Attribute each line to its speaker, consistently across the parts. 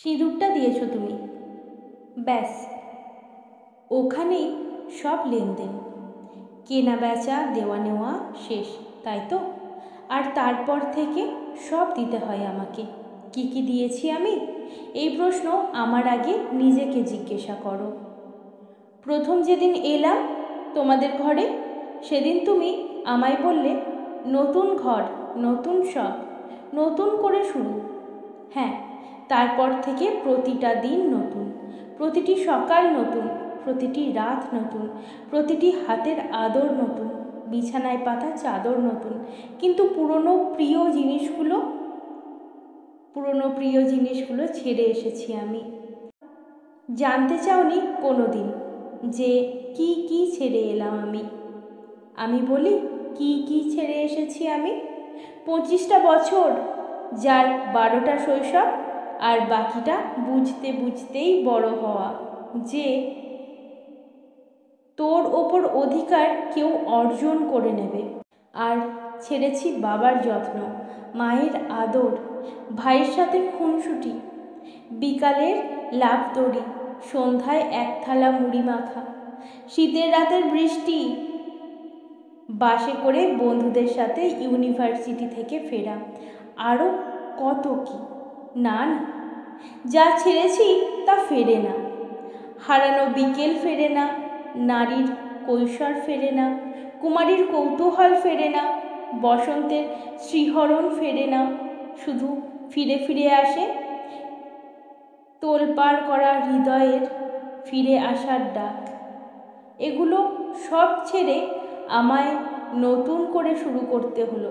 Speaker 1: সিঁদুরটা দিয়েছো তুমি, ব্যাস ওখানেই সব লেনদেন, কেনা বেচা দেওয়া নেওয়া শেষ, তাই তো? আর তারপর থেকে সব দিতে হয় আমাকে। কি কি দিয়েছি আমি? এই প্রশ্ন আমার আগে নিজেকে জিজ্ঞাসা করো। প্রথম যেদিন এলাম তোমাদের ঘরে, সেদিন তুমি আমায় বললে নতুন ঘর, নতুন সব, নতুন করে শুরু। হ্যাঁ, তারপর থেকে প্রতিটা দিন নতুন, প্রতিটি সকাল নতুন, প্রতিটি রাত নতুন, প্রতিটি হাতের আদর নতুন, বিছানায় পাতা চাদর নতুন। কিন্তু পুরনো প্রিয় জিনিসগুলো ছেড়ে এসেছি আমি। জানতে চাওনি কোনো দিন যে কি কি ছেড়ে এলাম আমি। আমি বলি কি কি ছেড়ে এসেছি আমি। 25টা বছর, যার 12টা শৈশব, আর বাকিটা বুঝতে বুঝতেই বড় হওয়া, যে তোর ওপর অধিকার কেউ অর্জন করে নেবে। আর ছেড়েছি বাবার যত্ন, মায়ের আদর, ভাইয়ের সাথে খুনসুটি, বিকালের লাফ দড়ি, সন্ধ্যায় এক থালা মুড়ি মাখা, শীতের রাতের বৃষ্টি, বাসে করে বন্ধুদের সাথে ইউনিভার্সিটি থেকে ফেরা, আরও কত কি। না না, যা ছেড়েছি তা ফেরে না। হারানো বিকেল ফেরে না, নারীর কৈশোর ফেরে না, কুমারীর কৌতূহল ফেরে না, বসন্তের শ্রীহরণ ফেরে না। শুধু ফিরে ফিরে আসে তোলপাড় করা হৃদয়ের ফিরে আসার ডাক। এগুলো সব ছেড়ে আমায় নতুন করে শুরু করতে হলো।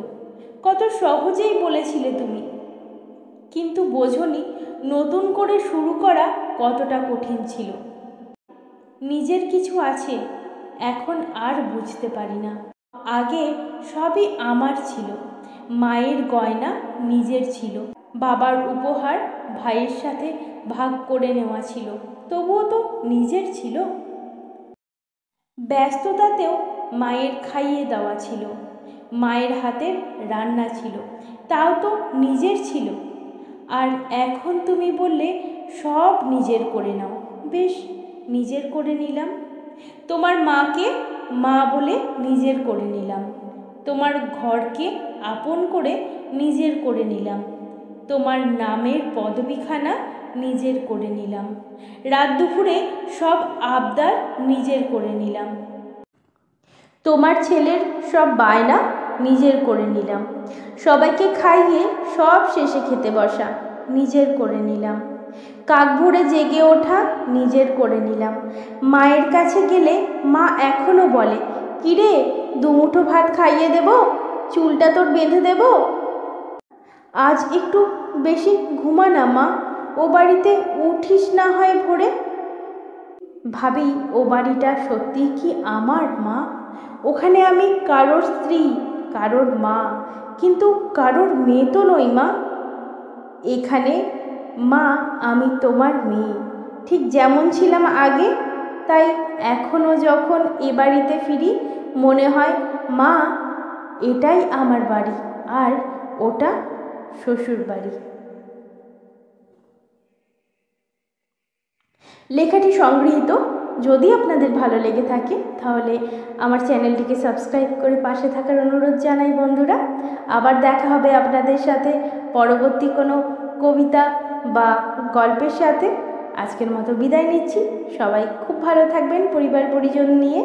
Speaker 1: কত সহজেই বলেছিলে তুমি, কিন্তু বোঝনি নতুন করে শুরু করা কতটা কঠিন ছিল। নিজের কিছু আছে এখন আর বুঝতে পারি না। আগে সবই আমার ছিল, মায়ের গয়না নিজের ছিল, বাবার উপহার ভাইয়ের সাথে ভাগ করে নেওয়া ছিল, তবুও তো নিজের ছিল। ব্যস্ততাতেও মায়ের খাইয়ে দেওয়া ছিল, মায়ের হাতের রান্না ছিল, তাও তো নিজের ছিল। আর এখন তুমি বললে সব নিজের করে নাও। বেশ, নিজের করে নিলাম। তোমার মাকে মা বলে নিজের করে নিলাম, তোমার ঘরকে আপন করে নিজের করে নিলাম, তোমার নামের পদবিখানা নিজের করে নিলাম, রাত দুপুরে সব আবদার নিজের করে নিলাম, তোমার ছেলের সব বায়না নিজের করে নিলাম, সবাইকে খাইয়ে সব শেষে খেতে বসা নিজের করে নিলাম, কাক ভোরে জেগে ওঠা নিজের করে নিলাম। মায়ের কাছে গেলে মা এখনো বলে, কিরে দুমুঠো ভাত খাইয়ে দেব, চুলটা তোর বেঁধে দেব, আজ একটু বেশি ঘুমা না মা, ও বাড়িতে উঠিস না হয় ভোরে। ভাবি ও বাড়িটা সত্যি কি আমার মা? ওখানে আমি কারোর স্ত্রী, কারোর মা, কিন্তু কারোর মেয়ে তো নই মা। এখানে মা আমি তোমার মেয়ে, ঠিক যেমন ছিলাম আগে। তাই এখনও যখন এ বাড়িতে ফিরি মনে হয় মা এটাই আমার বাড়ি আর ওটা শ্বশুর বাড়ি। লেখাটি সংগৃহীত। যদি আপনাদের ভালো লেগে থাকে তাহলে আমার চ্যানেলটিকে সাবস্ক্রাইব করে পাশে থাকার অনুরোধ জানাই বন্ধুরা। আবার দেখা হবে আপনাদের সাথে পরবর্তী কোনো কবিতা বা গল্পের সাথে। আজকের মতো বিদায় নিচ্ছি। সবাই খুব ভালো থাকবেন পরিবার পরিজন নিয়ে।